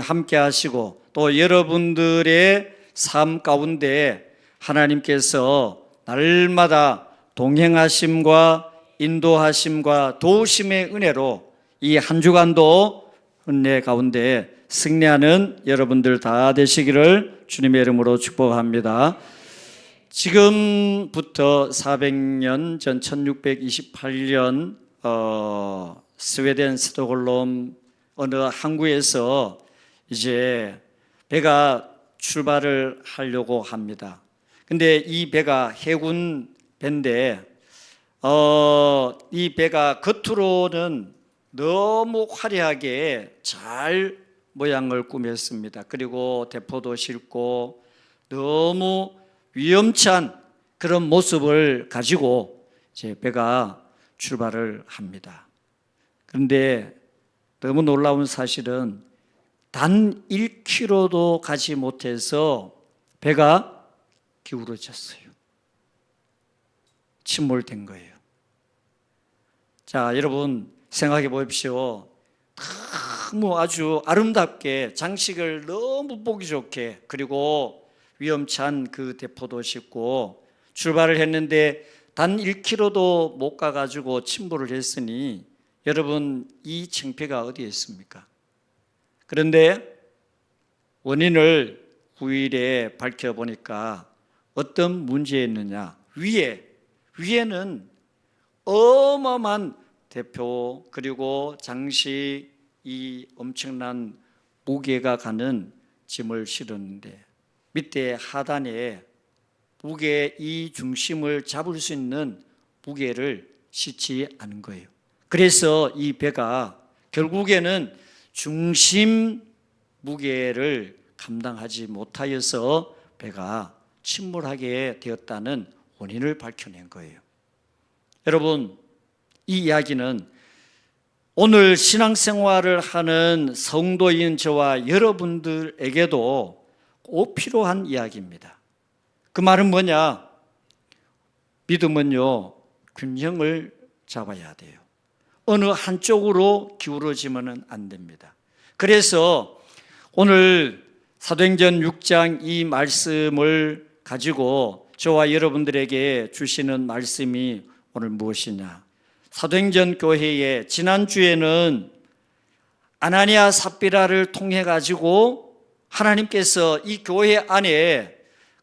함께 하시고 또 여러분들의 삶 가운데 하나님께서 날마다 동행하심과 인도하심과 도우심의 은혜로 이 한 주간도 은혜 가운데 승리하는 여러분들 다 되시기를 주님의 이름으로 축복합니다. 지금부터 400년 전 1628년 스웨덴 스톡홀름 어느 항구에서 이제 배가 출발을 하려고 합니다. 근데 이 배가 해군 배인데 이 배가 겉으로는 너무 화려하게 잘 모양을 꾸몄습니다. 그리고 대포도 싣고 너무 위험찬 그런 모습을 가지고 이제 배가 출발을 합니다. 그런데 너무 놀라운 사실은 단 1km도 가지 못해서 배가 기울어졌어요. 침몰된 거예요. 자, 여러분 생각해 보십시오. 너무 아주 아름답게 장식을 너무 보기 좋게 그리고 위험찬 그 대포도 싣고 출발을 했는데 단 1km도 못 가가지고 침몰을 했으니 여러분 이 창피가 어디에 있습니까? 그런데 원인을 후일에 밝혀보니까 어떤 문제였느냐, 위에는 어마어마한 대표 그리고 장식 이 엄청난 무게가 가는 짐을 실었는데 밑에 하단에 무게 이 중심을 잡을 수 있는 무게를 싣지 않은 거예요. 그래서 이 배가 결국에는 중심 무게를 감당하지 못하여서 배가 침몰하게 되었다는 원인을 밝혀낸 거예요. 여러분, 이 이야기는 오늘 신앙생활을 하는 성도인 저와 여러분들에게도 꼭 필요한 이야기입니다. 그 말은 뭐냐? 믿음은요, 균형을 잡아야 돼요. 어느 한쪽으로 기울어지면 안 됩니다. 그래서 오늘 사도행전 6장 이 말씀을 가지고 저와 여러분들에게 주시는 말씀이 오늘 무엇이냐? 사도행전 교회에 지난주에는 아나니아 삽비라를 통해 가지고 하나님께서 이 교회 안에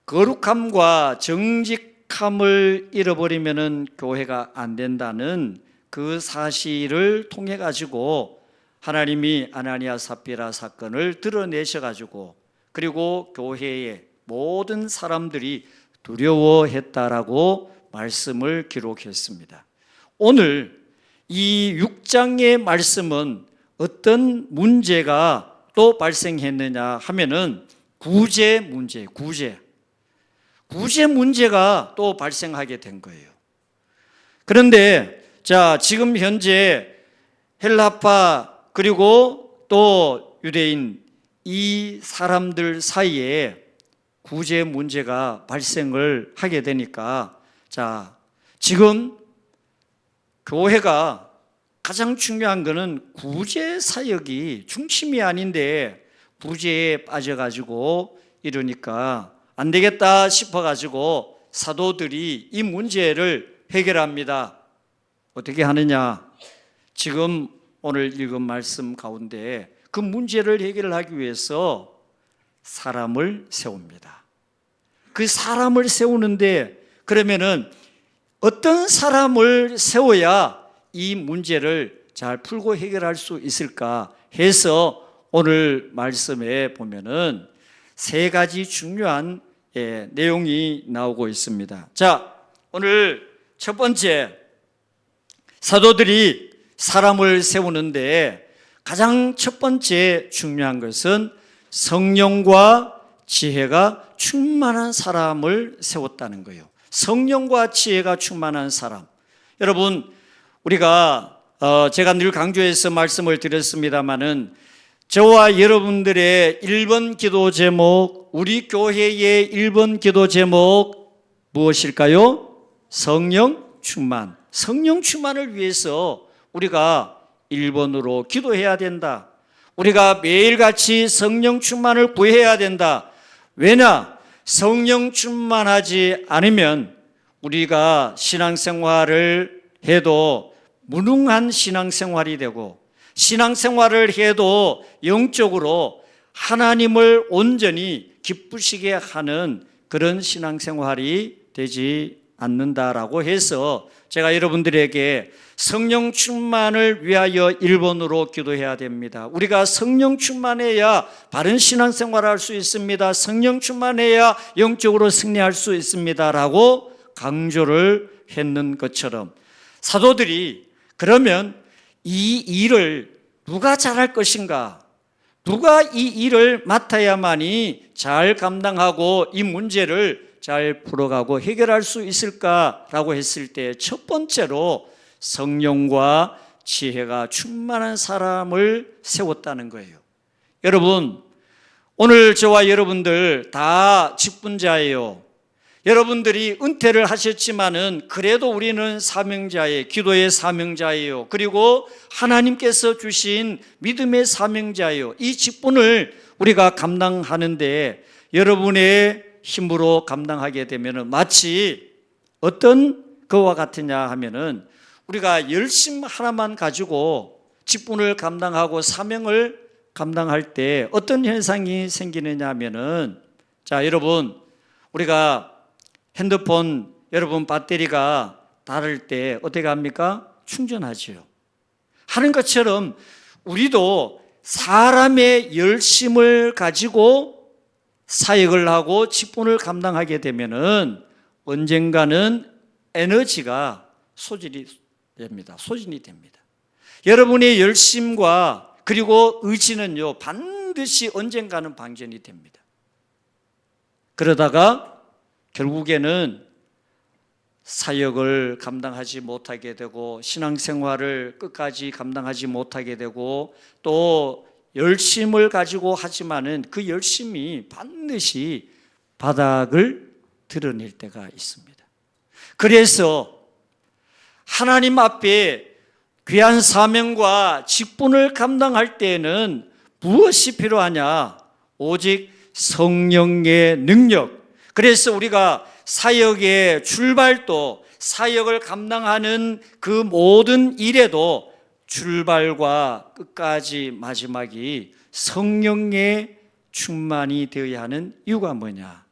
거룩함과 정직함을 잃어버리면 교회가 안 된다는 그 사실을 통해 가지고 하나님이 아나니아 삽비라 사건을 드러내셔 가지고 그리고 교회의 모든 사람들이 두려워했다라고 말씀을 기록했습니다. 오늘 이 6장의 말씀은 어떤 문제가 또 발생했느냐 하면은 구제 문제가 또 발생하게 된 거예요. 그런데 자, 지금 현재 헬라파 그리고 또 유대인 이 사람들 사이에 구제 문제가 발생을 하게 되니까 자, 지금 교회가 가장 중요한 것은 구제 사역이 중심이 아닌데 구제에 빠져가지고 이러니까 안 되겠다 싶어가지고 사도들이 이 문제를 해결합니다. 어떻게 하느냐? 지금 오늘 읽은 말씀 가운데 그 문제를 해결하기 위해서 사람을 세웁니다. 그 사람을 세우는데 그러면은 어떤 사람을 세워야 이 문제를 잘 풀고 해결할 수 있을까 해서 오늘 말씀에 보면은 세 가지 중요한 내용이 나오고 있습니다. 자, 오늘 첫 번째 사도들이 사람을 세우는데 가장 첫 번째 중요한 것은 성령과 지혜가 충만한 사람을 세웠다는 거예요. 성령과 지혜가 충만한 사람. 여러분, 우리가 제가 늘 강조해서 말씀을 드렸습니다마는 저와 여러분들의 1번 기도 제목, 우리 교회의 1번 기도 제목 무엇일까요? 성령 충만. 성령 충만을 위해서 우리가 1번으로 기도해야 된다. 우리가 매일같이 성령 충만을 구해야 된다. 왜냐? 성령 충만하지 않으면 우리가 신앙생활을 해도 무능한 신앙생활이 되고, 신앙생활을 해도 영적으로 하나님을 온전히 기쁘시게 하는 그런 신앙생활이 되지 않는다라고 해서 제가 여러분들에게 성령 충만을 위하여 1번으로 기도해야 됩니다. 우리가 성령 충만해야 바른 신앙생활을 할 수 있습니다. 성령 충만해야 영적으로 승리할 수 있습니다라고 강조를 했는 것처럼, 사도들이 그러면 이 일을 누가 잘할 것인가? 누가 이 일을 맡아야만이 잘 감당하고 이 문제를 잘 풀어가고 해결할 수 있을까라고 했을 때 첫 번째로 성령과 지혜가 충만한 사람을 세웠다는 거예요. 여러분, 오늘 저와 여러분들 다 직분자예요. 여러분들이 은퇴를 하셨지만은 그래도 우리는 사명자예요. 기도의 사명자예요. 그리고 하나님께서 주신 믿음의 사명자예요. 이 직분을 우리가 감당하는데 여러분의 힘으로 감당하게 되면은 마치 어떤 것과 같으냐 하면은 우리가 열심 하나만 가지고 직분을 감당하고 사명을 감당할 때 어떤 현상이 생기느냐 하면은, 자, 여러분, 우리가 핸드폰 여러분 배터리가 닳을 때 어떻게 합니까? 충전하지요. 하는 것처럼 우리도 사람의 열심을 가지고 사역을 하고 직분을 감당하게 되면은 언젠가는 에너지가 소진이 됩니다. 여러분의 열심과 그리고 의지는요, 반드시 언젠가는 방전이 됩니다. 그러다가 결국에는 사역을 감당하지 못하게 되고 신앙생활을 끝까지 감당하지 못하게 되고 또 열심을 가지고 하지만은 그 열심이 반드시 바닥을 드러낼 때가 있습니다. 그래서 하나님 앞에 귀한 사명과 직분을 감당할 때에는 무엇이 필요하냐? 오직 성령의 능력. 그래서 우리가 사역의 출발도, 사역을 감당하는 그 모든 일에도 출발과 끝까지 마지막이 성령의 충만이 되어야 하는 이유가 뭐냐?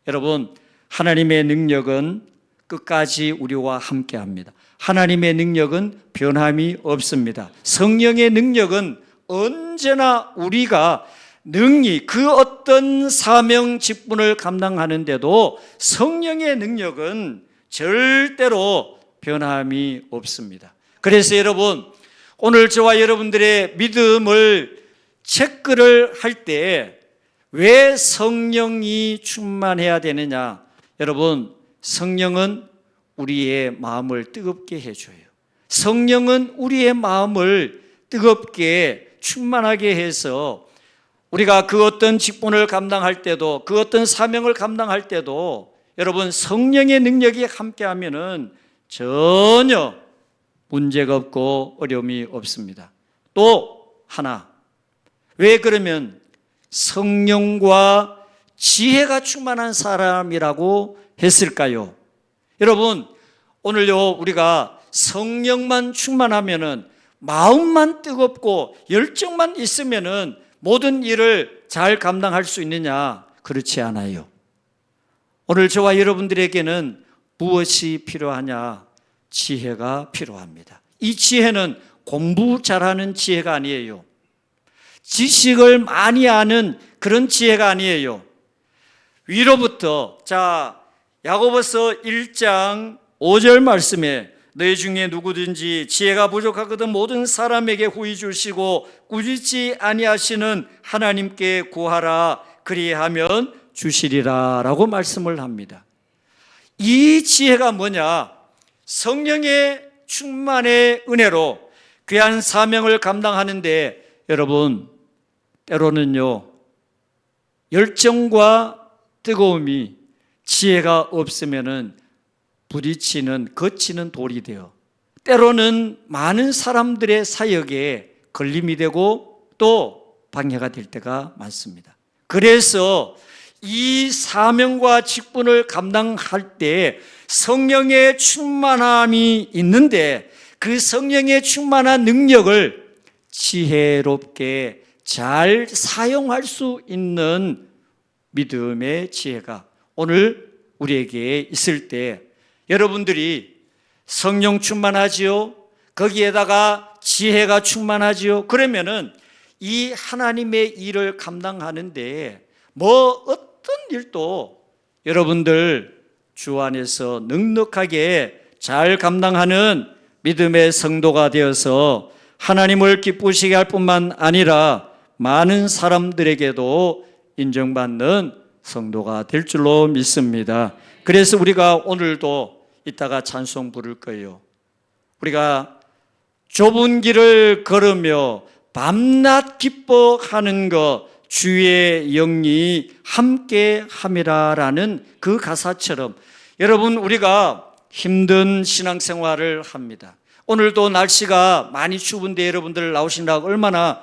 여러분, 하나님의 능력은 끝까지 우리와 함께 합니다. 하나님의 능력은 변함이 없습니다. 성령의 능력은 언제나 우리가 능히 그 어떤 사명 직분을 감당하는데도 성령의 능력은 절대로 변함이 없습니다. 그래서 여러분, 오늘 저와 여러분들의 믿음을 체크를 할 때 왜 성령이 충만해야 되느냐? 여러분, 성령은 우리의 마음을 뜨겁게 해줘요. 성령은 우리의 마음을 뜨겁게 충만하게 해서 우리가 그 어떤 직분을 감당할 때도, 그 어떤 사명을 감당할 때도 여러분, 성령의 능력이 함께하면은 전혀 문제가 없고 어려움이 없습니다. 또 하나, 왜 그러면 성령과 지혜가 충만한 사람이라고 했을까요? 여러분, 오늘요, 우리가 성령만 충만하면은, 마음만 뜨겁고 열정만 있으면은 모든 일을 잘 감당할 수 있느냐? 그렇지 않아요. 오늘 저와 여러분들에게는 무엇이 필요하냐? 지혜가 필요합니다. 이 지혜는 공부 잘하는 지혜가 아니에요. 지식을 많이 아는 그런 지혜가 아니에요. 위로부터, 자, 야고보서 1장 5절 말씀에 너희 중에 누구든지 지혜가 부족하거든 모든 사람에게 후히 주시고 꾸짖지 아니하시는 하나님께 구하라 그리하면 주시리라 라고 말씀을 합니다. 이 지혜가 뭐냐? 성령의 충만의 은혜로 귀한 사명을 감당하는데 여러분, 때로는요, 열정과 뜨거움이 지혜가 없으면은 부딪히는, 거치는 돌이 되어 때로는 많은 사람들의 사역에 걸림이 되고 또 방해가 될 때가 많습니다. 그래서 이 사명과 직분을 감당할 때 성령의 충만함이 있는데 그 성령의 충만한 능력을 지혜롭게 잘 사용할 수 있는 믿음의 지혜가 오늘 우리에게 있을 때 여러분들이 성령 충만하지요? 거기에다가 지혜가 충만하지요? 그러면은 이 하나님의 일을 감당하는데 어떤 일도 여러분들 주 안에서 넉넉하게 잘 감당하는 믿음의 성도가 되어서 하나님을 기쁘시게 할 뿐만 아니라 많은 사람들에게도 인정받는 성도가 될 줄로 믿습니다. 그래서 우리가 오늘도 이따가 찬송 부를 거예요. 우리가 좁은 길을 걸으며 밤낮 기뻐하는 것 주의 영이 함께 함이라라는 그 가사처럼 여러분 우리가 힘든 신앙생활을 합니다. 오늘도 날씨가 많이 추운데 여러분들 나오시느라고 얼마나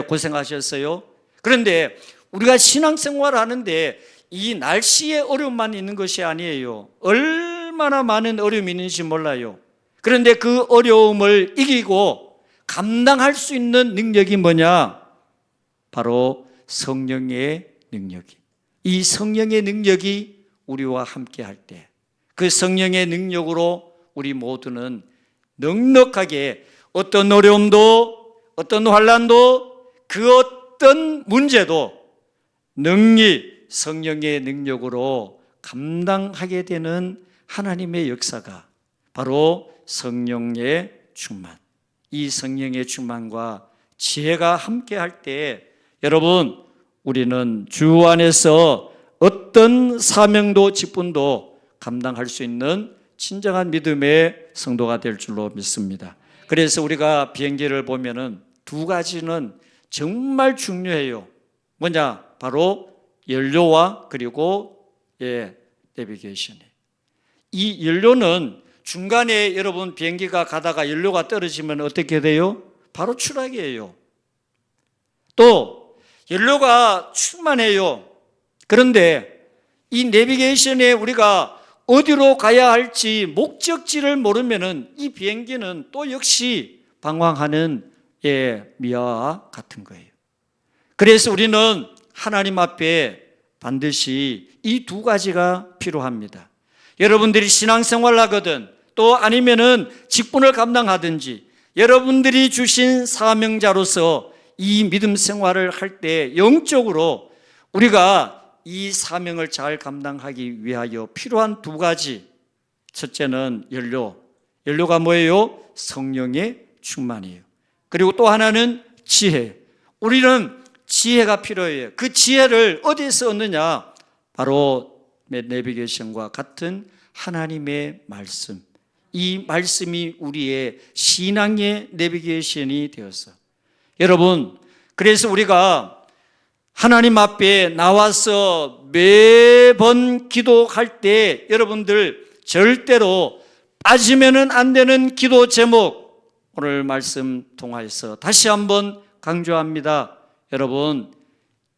고생하셨어요. 그런데 우리가 신앙생활을 하는데 이 날씨의 어려움만 있는 것이 아니에요. 얼마나 많은 어려움이 있는지 몰라요. 그런데 그 어려움을 이기고 감당할 수 있는 능력이 뭐냐? 바로 성령의 능력이. 이 성령의 능력이 우리와 함께 할 때 그 성령의 능력으로 우리 모두는 넉넉하게 어떤 어려움도 어떤 환난도 그 어떤 문제도 능히 성령의 능력으로 감당하게 되는 하나님의 역사가 바로 성령의 충만. 이 성령의 충만과 지혜가 함께 할 때 여러분 우리는 주 안에서 어떤 사명도 직분도 감당할 수 있는 진정한 믿음의 성도가 될 줄로 믿습니다. 그래서 우리가 비행기를 보면은 두 가지는 정말 중요해요. 뭐냐? 바로 연료와 그리고 내비게이션. 이 연료는 중간에 여러분 비행기가 가다가 연료가 떨어지면 어떻게 돼요? 바로 추락이에요. 또 연료가 충만해요. 그런데 이 내비게이션에 우리가 어디로 가야 할지 목적지를 모르면은 이 비행기는 또 역시 방황하는 미아와 같은 거예요. 그래서 우리는 하나님 앞에 반드시 이 두 가지가 필요합니다. 여러분들이 신앙생활을 하거든 또 아니면은 직분을 감당하든지 여러분들이 주신 사명자로서 이 믿음 생활을 할 때 영적으로 우리가 이 사명을 잘 감당하기 위하여 필요한 두 가지. 첫째는 연료가 뭐예요? 성령의 충만이에요. 그리고 또 하나는 지혜. 우리는 지혜가 필요해요. 그 지혜를 어디에서 얻느냐? 바로 내비게이션과 같은 하나님의 말씀. 이 말씀이 우리의 신앙의 내비게이션이 되어서 여러분 그래서 우리가 하나님 앞에 나와서 매번 기도할 때 여러분들 절대로 빠지면 안 되는 기도 제목 오늘 말씀 통하여서 다시 한번 강조합니다. 여러분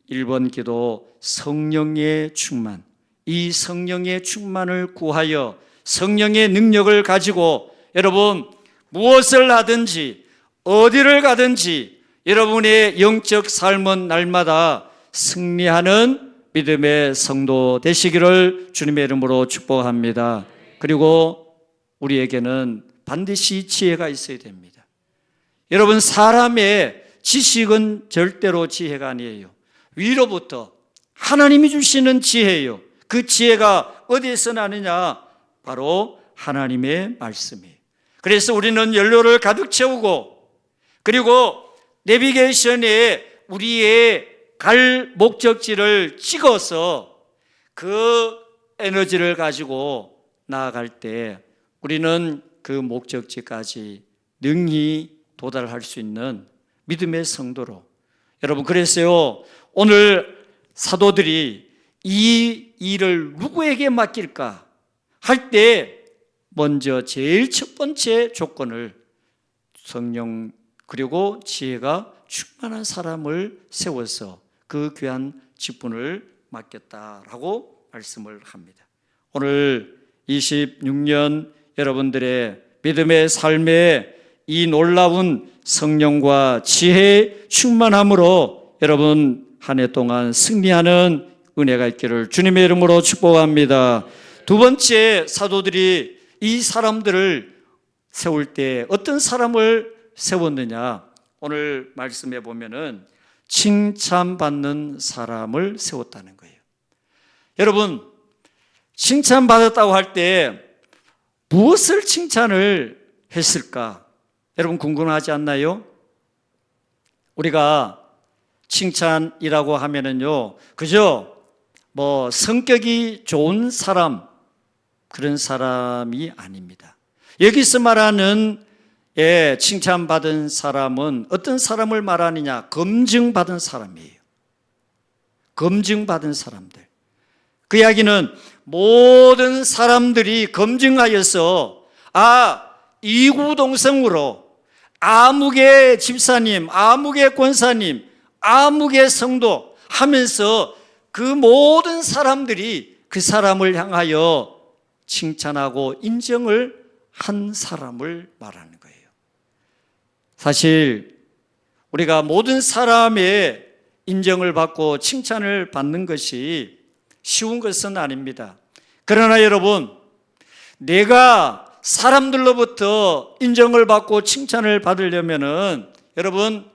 1번 기도 성령의 충만. 이 성령의 충만을 구하여 성령의 능력을 가지고 여러분 무엇을 하든지 어디를 가든지 여러분의 영적 삶은 날마다 승리하는 믿음의 성도 되시기를 주님의 이름으로 축복합니다. 그리고 우리에게는 반드시 지혜가 있어야 됩니다. 여러분 사람의 지식은 절대로 지혜가 아니에요. 위로부터 하나님이 주시는 지혜예요. 그 지혜가 어디에서 나느냐? 바로 하나님의 말씀이에요. 그래서 우리는 연료를 가득 채우고 그리고 내비게이션에 우리의 갈 목적지를 찍어서 그 에너지를 가지고 나아갈 때 우리는 그 목적지까지 능히 도달할 수 있는 믿음의 성도로 여러분 그래서요 오늘 사도들이 이 일을 누구에게 맡길까 할 때 먼저 제일 첫 번째 조건을 성령 그리고 지혜가 충만한 사람을 세워서 그 귀한 직분을 맡겼다라고 말씀을 합니다. 오늘 26년 여러분들의 믿음의 삶에 이 놀라운 성령과 지혜의 충만함으로 여러분 한 해 동안 승리하는 은혜가 있기를 주님의 이름으로 축복합니다. 두 번째, 사도들이 이 사람들을 세울 때 어떤 사람을 세웠느냐? 오늘 말씀해 보면은 칭찬받는 사람을 세웠다는 거예요. 여러분, 칭찬받았다고 할 때 무엇을 칭찬을 했을까? 여러분 궁금하지 않나요? 우리가 칭찬이라고 하면은요, 그저 뭐 성격이 좋은 사람, 그런 사람이 아닙니다. 여기서 말하는 칭찬받은 사람은 어떤 사람을 말하느냐? 검증받은 사람이에요. 검증받은 사람들. 그 이야기는 모든 사람들이 검증하여서 이구동성으로 아무개 집사님, 아무개 권사님, 아무개 성도 하면서 그 모든 사람들이 그 사람을 향하여 칭찬하고 인정을 한 사람을 말하는 거예요. 사실 우리가 모든 사람의 인정을 받고 칭찬을 받는 것이 쉬운 것은 아닙니다. 그러나 여러분, 내가 사람들로부터 인정을 받고 칭찬을 받으려면은 여러분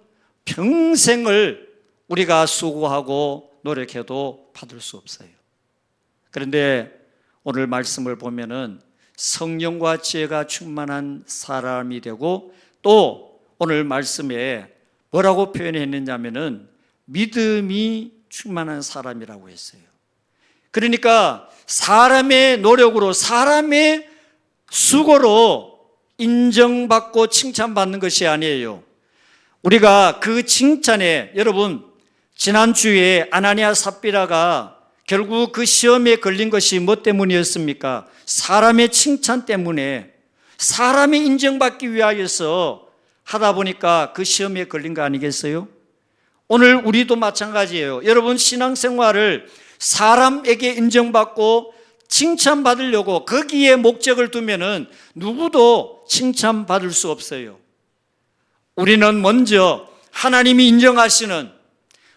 평생을 우리가 수고하고 노력해도 받을 수 없어요. 그런데 오늘 말씀을 보면은 성령과 지혜가 충만한 사람이 되고 또 오늘 말씀에 뭐라고 표현했느냐면은 믿음이 충만한 사람이라고 했어요. 그러니까 사람의 노력으로 사람의 수고로 인정받고 칭찬받는 것이 아니에요. 우리가 그 칭찬에 여러분 지난주에 아나니아 삽비라가 결국 그 시험에 걸린 것이 뭐 때문이었습니까? 사람의 칭찬 때문에 사람이 인정받기 위하여서 하다 보니까 그 시험에 걸린 거 아니겠어요? 오늘 우리도 마찬가지예요. 여러분 신앙생활을 사람에게 인정받고 칭찬받으려고 거기에 목적을 두면은 누구도 칭찬받을 수 없어요. 우리는 먼저 하나님이 인정하시는,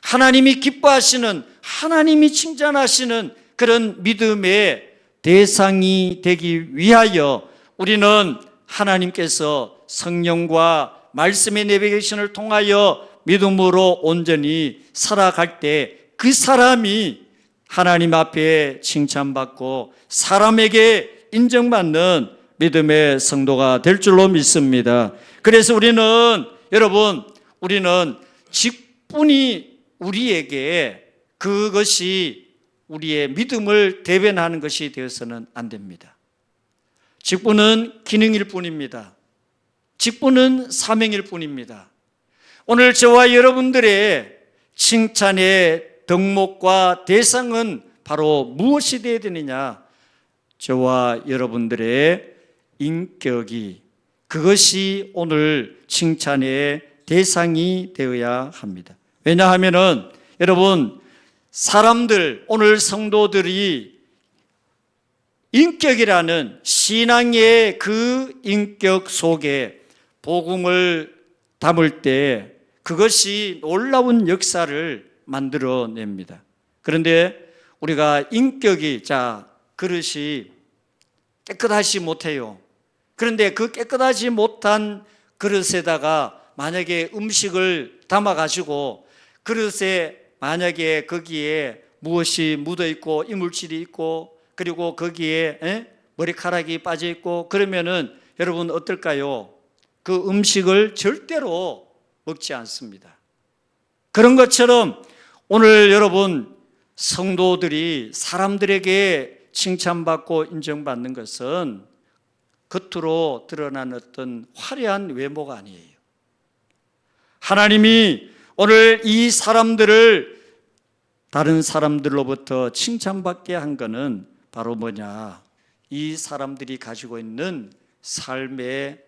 하나님이 기뻐하시는, 하나님이 칭찬하시는 그런 믿음의 대상이 되기 위하여 우리는 하나님께서 성령과 말씀의 내비게이션을 통하여 믿음으로 온전히 살아갈 때 그 사람이 하나님 앞에 칭찬받고 사람에게 인정받는 믿음의 성도가 될 줄로 믿습니다. 그래서 우리는 직분이 우리에게 그것이 우리의 믿음을 대변하는 것이 되어서는 안 됩니다. 직분은 기능일 뿐입니다. 직분은 사명일 뿐입니다. 오늘 저와 여러분들의 칭찬의 덕목과 대상은 바로 무엇이 되어야 되느냐? 저와 여러분들의 인격이, 그것이 오늘 칭찬의 대상이 되어야 합니다. 왜냐하면은 여러분 사람들, 오늘 성도들이 인격이라는 신앙의 그 인격 속에 복음을 담을 때 그것이 놀라운 역사를 만들어냅니다. 그런데 우리가 인격이, 그릇이 깨끗하지 못해요. 그런데 그 깨끗하지 못한 그릇에다가 만약에 음식을 담아가지고 그릇에 만약에 거기에 무엇이 묻어있고 이물질이 있고 그리고 거기에 머리카락이 빠져있고 그러면은 여러분 어떨까요? 그 음식을 절대로 먹지 않습니다. 그런 것처럼 오늘 여러분 성도들이 사람들에게 칭찬받고 인정받는 것은 겉으로 드러난 어떤 화려한 외모가 아니에요. 하나님이 오늘 이 사람들을 다른 사람들로부터 칭찬받게 한 것은 바로 뭐냐? 이 사람들이 가지고 있는 삶의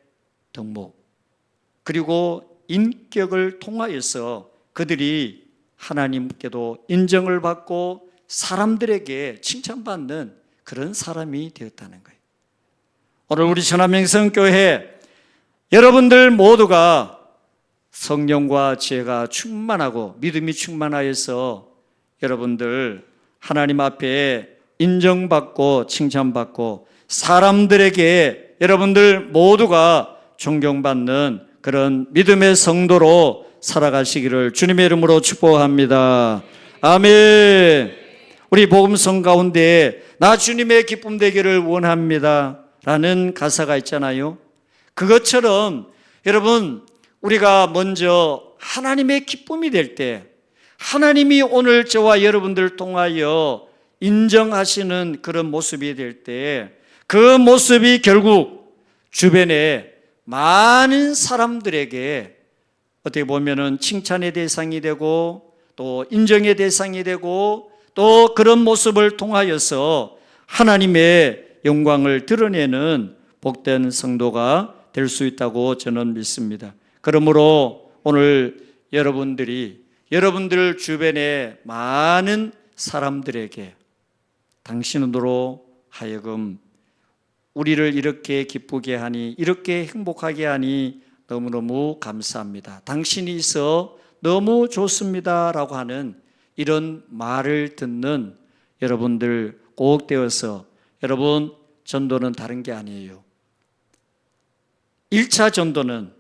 덕목, 그리고 인격을 통하여서 그들이 하나님께도 인정을 받고 사람들에게 칭찬받는 그런 사람이 되었다는 거예요. 오늘 우리 전함영성교회 여러분들 모두가 성령과 지혜가 충만하고 믿음이 충만하여서 여러분들 하나님 앞에 인정받고 칭찬받고 사람들에게 여러분들 모두가 존경받는 그런 믿음의 성도로 살아가시기를 주님의 이름으로 축복합니다. 아멘. 우리 복음성 가운데 나 주님의 기쁨 되기를 원합니다 라는 가사가 있잖아요. 그것처럼 여러분 우리가 먼저 하나님의 기쁨이 될 때 하나님이 오늘 저와 여러분들을 통하여 인정하시는 그런 모습이 될 때 그 모습이 결국 주변에 많은 사람들에게 어떻게 보면은 칭찬의 대상이 되고 또 인정의 대상이 되고 또 그런 모습을 통하여서 하나님의 영광을 드러내는 복된 성도가 될 수 있다고 저는 믿습니다. 그러므로 오늘 여러분들 주변의 많은 사람들에게 당신으로 하여금 우리를 이렇게 기쁘게 하니 이렇게 행복하게 하니 너무너무 감사합니다. 당신이 있어 너무 좋습니다 라고 하는 이런 말을 듣는 여러분들 꼭 되어서 여러분 전도는 다른 게 아니에요. 1차 전도는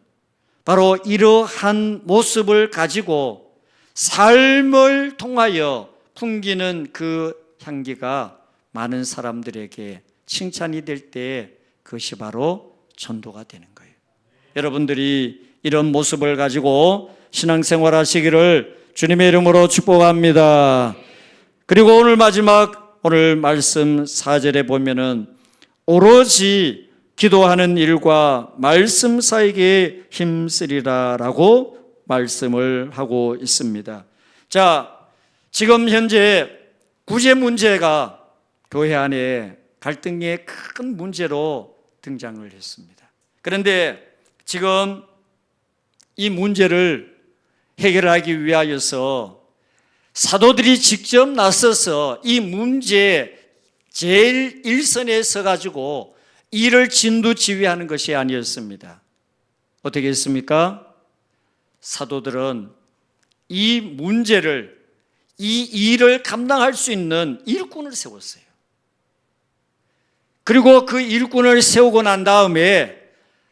바로 이러한 모습을 가지고 삶을 통하여 풍기는 그 향기가 많은 사람들에게 칭찬이 될 때 그것이 바로 전도가 되는 거예요. 여러분들이 이런 모습을 가지고 신앙생활 하시기를 주님의 이름으로 축복합니다. 그리고 오늘 마지막 오늘 말씀 4절에 보면은 오로지 기도하는 일과 말씀 사이에 힘쓰리라 라고 말씀을 하고 있습니다. 자, 지금 현재 구제 문제가 교회 안에 갈등의 큰 문제로 등장을 했습니다. 그런데 지금 이 문제를 해결하기 위하여서 사도들이 직접 나서서 이 문제 제일 일선에 서가지고 이를 진두지휘하는 것이 아니었습니다. 어떻게 했습니까? 사도들은 이 문제를, 이 일을 감당할 수 있는 일꾼을 세웠어요. 그리고 그 일꾼을 세우고 난 다음에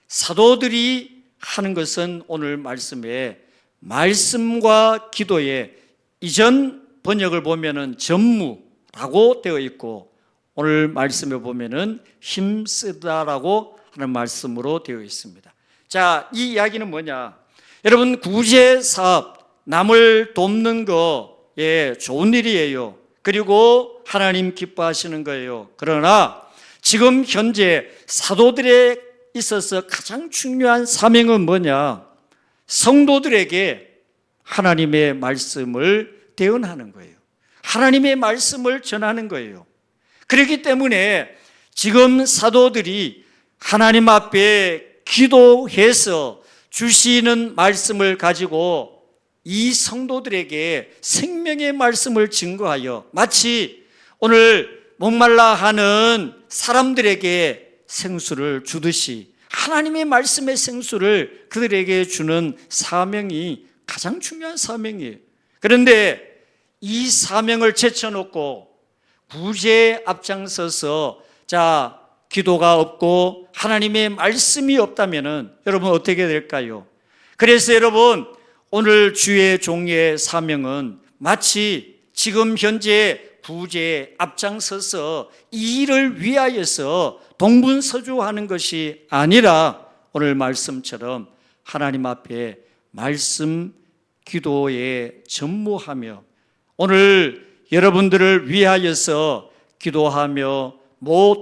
사도들이 하는 것은 오늘 말씀에 말씀과 기도의 이전 번역을 보면은 전무라고 되어 있고 오늘 말씀에 보면은 힘쓰다라고 하는 말씀으로 되어 있습니다. 자, 이 이야기는 뭐냐? 여러분 구제 사업, 남을 돕는 거에 좋은 일이에요. 그리고 하나님 기뻐하시는 거예요. 그러나 지금 현재 사도들에 있어서 가장 중요한 사명은 뭐냐? 성도들에게 하나님의 말씀을 대언하는 거예요. 하나님의 말씀을 전하는 거예요. 그렇기 때문에 지금 사도들이 하나님 앞에 기도해서 주시는 말씀을 가지고 이 성도들에게 생명의 말씀을 증거하여 마치 오늘 목말라 하는 사람들에게 생수를 주듯이 하나님의 말씀의 생수를 그들에게 주는 사명이 가장 중요한 사명이에요. 그런데 이 사명을 제쳐놓고 구제에 앞장서서 자 기도가 없고 하나님의 말씀이 없다면은 여러분 어떻게 될까요? 그래서 여러분 오늘 주의 종의 사명은 마치 지금 현재 구제에 앞장서서 이 일을 위하여서 동분서주하는 것이 아니라 오늘 말씀처럼 하나님 앞에 말씀 기도에 전무하며 오늘 여러분들을 위하여서 기도하며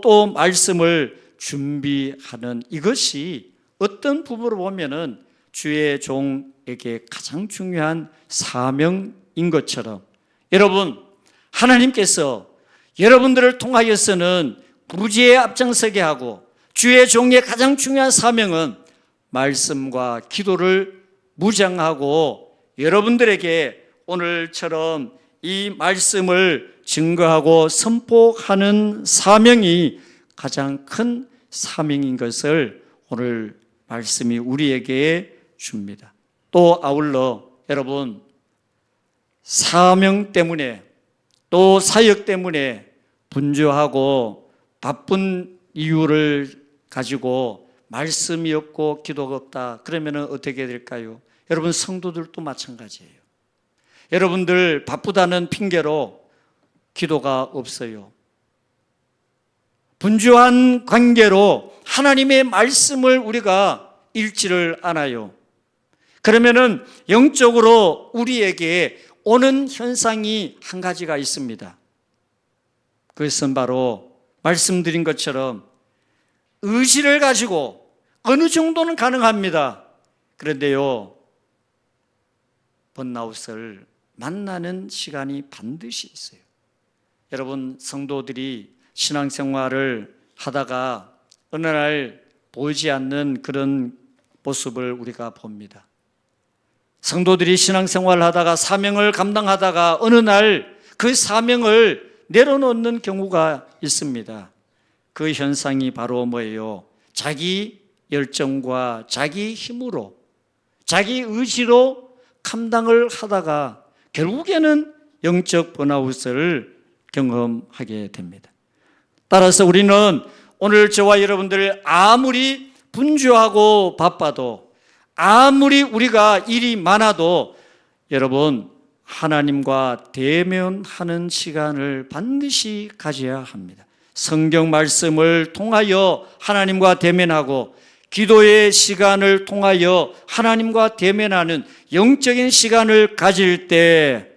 또 말씀을 준비하는 이것이 어떤 부분으로 보면은 주의 종에게 가장 중요한 사명인 것처럼 여러분 하나님께서 여러분들을 통하여서는 구제에 앞장서게 하고 주의 종의 가장 중요한 사명은 말씀과 기도를 무장하고 여러분들에게 오늘처럼 이 말씀을 증거하고 선포하는 사명이 가장 큰 사명인 것을 오늘 말씀이 우리에게 줍니다. 또 아울러 여러분, 사명 때문에 또 사역 때문에 분주하고 바쁜 이유를 가지고 말씀이 없고 기도가 없다, 그러면 어떻게 될까요? 여러분, 성도들도 마찬가지예요. 여러분들 바쁘다는 핑계로 기도가 없어요. 분주한 관계로 하나님의 말씀을 우리가 읽지를 않아요. 그러면은 영적으로 우리에게 오는 현상이 한 가지가 있습니다. 그것은 바로 말씀드린 것처럼 의지를 가지고 어느 정도는 가능합니다. 그런데요, 번아웃을 만나는 시간이 반드시 있어요. 여러분, 성도들이 신앙생활을 하다가 어느 날 보이지 않는 그런 모습을 우리가 봅니다. 성도들이 신앙생활을 하다가 사명을 감당하다가 어느 날 그 사명을 내려놓는 경우가 있습니다. 그 현상이 바로 뭐예요? 자기 열정과 자기 힘으로, 자기 의지로 감당을 하다가 결국에는 영적 번아웃을 경험하게 됩니다. 따라서 우리는 오늘 저와 여러분들 아무리 분주하고 바빠도, 아무리 우리가 일이 많아도 여러분, 하나님과 대면하는 시간을 반드시 가져야 합니다. 성경 말씀을 통하여 하나님과 대면하고 기도의 시간을 통하여 하나님과 대면하는 영적인 시간을 가질 때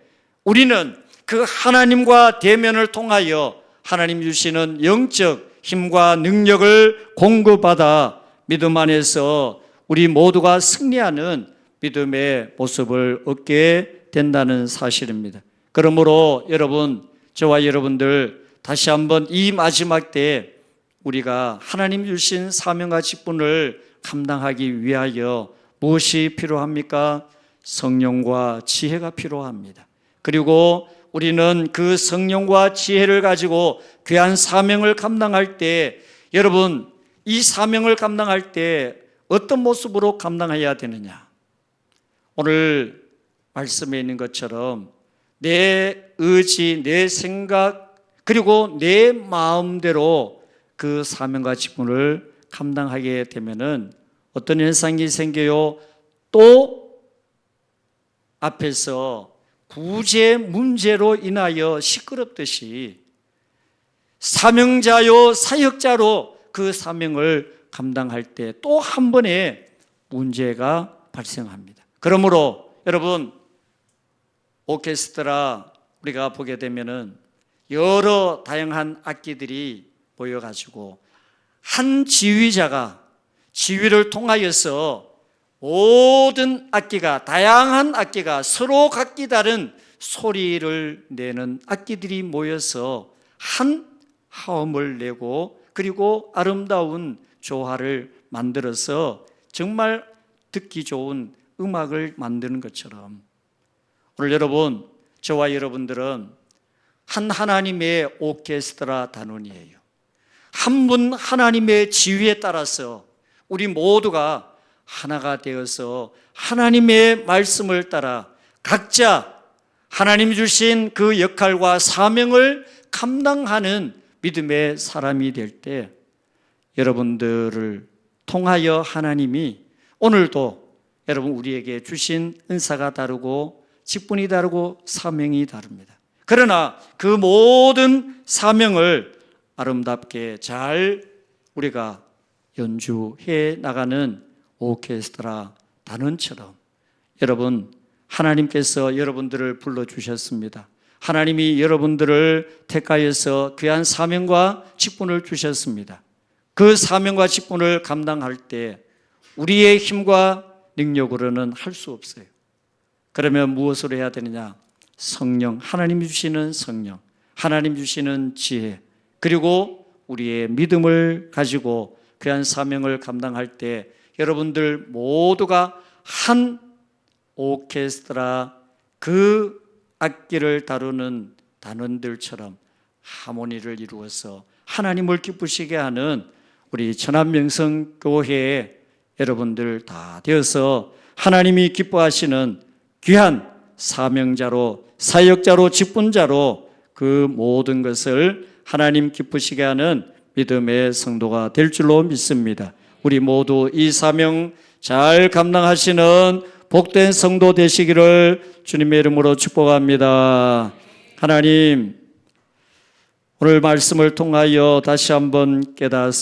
우리는 그 하나님과 대면을 통하여 하나님 주시는 영적 힘과 능력을 공급받아 믿음 안에서 우리 모두가 승리하는 믿음의 모습을 얻게 된다는 사실입니다. 그러므로 여러분, 저와 여러분들 다시 한번 이 마지막 때에 우리가 하나님 주신 사명과 직분을 감당하기 위하여 무엇이 필요합니까? 성령과 지혜가 필요합니다. 그리고 우리는 그 성령과 지혜를 가지고 귀한 사명을 감당할 때, 여러분, 이 사명을 감당할 때 어떤 모습으로 감당해야 되느냐? 오늘 말씀에 있는 것처럼 내 의지, 내 생각, 그리고 내 마음대로 그 사명과 직분을 감당하게 되면은 어떤 현상이 생겨요? 또 앞에서 구제 문제로 인하여 시끄럽듯이 사명자요 사역자로 그 사명을 감당할 때 또 한 번의 문제가 발생합니다. 그러므로 여러분, 오케스트라 우리가 보게 되면은 여러 다양한 악기들이 모여가지고 한 지휘자가 지휘를 통하여서 모든 악기가, 다양한 악기가 서로 각기 다른 소리를 내는 악기들이 모여서 한 화음을 내고 그리고 아름다운 조화를 만들어서 정말 듣기 좋은 음악을 만드는 것처럼 오늘 여러분, 저와 여러분들은 한 하나님의 오케스트라 단원이에요. 한 분 하나님의 지휘에 따라서 우리 모두가 하나가 되어서 하나님의 말씀을 따라 각자 하나님 주신 그 역할과 사명을 감당하는 믿음의 사람이 될 때 여러분들을 통하여 하나님이 오늘도 여러분 우리에게 주신 은사가 다르고 직분이 다르고 사명이 다릅니다. 그러나 그 모든 사명을 아름답게 잘 우리가 연주해 나가는 오케스트라 단원처럼 여러분, 하나님께서 여러분들을 불러주셨습니다. 하나님이 여러분들을 택하여서 귀한 사명과 직분을 주셨습니다. 그 사명과 직분을 감당할 때 우리의 힘과 능력으로는 할 수 없어요. 그러면 무엇으로 해야 되느냐? 성령, 하나님이 주시는 성령, 하나님 주시는 지혜, 그리고 우리의 믿음을 가지고 귀한 사명을 감당할 때 여러분들 모두가 한 오케스트라 그 악기를 다루는 단원들처럼 하모니를 이루어서 하나님을 기쁘시게 하는 우리 천안명성교회의 여러분들 다 되어서 하나님이 기뻐하시는 귀한 사명자로, 사역자로, 직분자로 그 모든 것을 하나님 기쁘시게 하는 믿음의 성도가 될 줄로 믿습니다. 우리 모두 이 사명 잘 감당하시는 복된 성도 되시기를 주님의 이름으로 축복합니다. 하나님, 오늘 말씀을 통하여 다시 한번 깨닫습니다.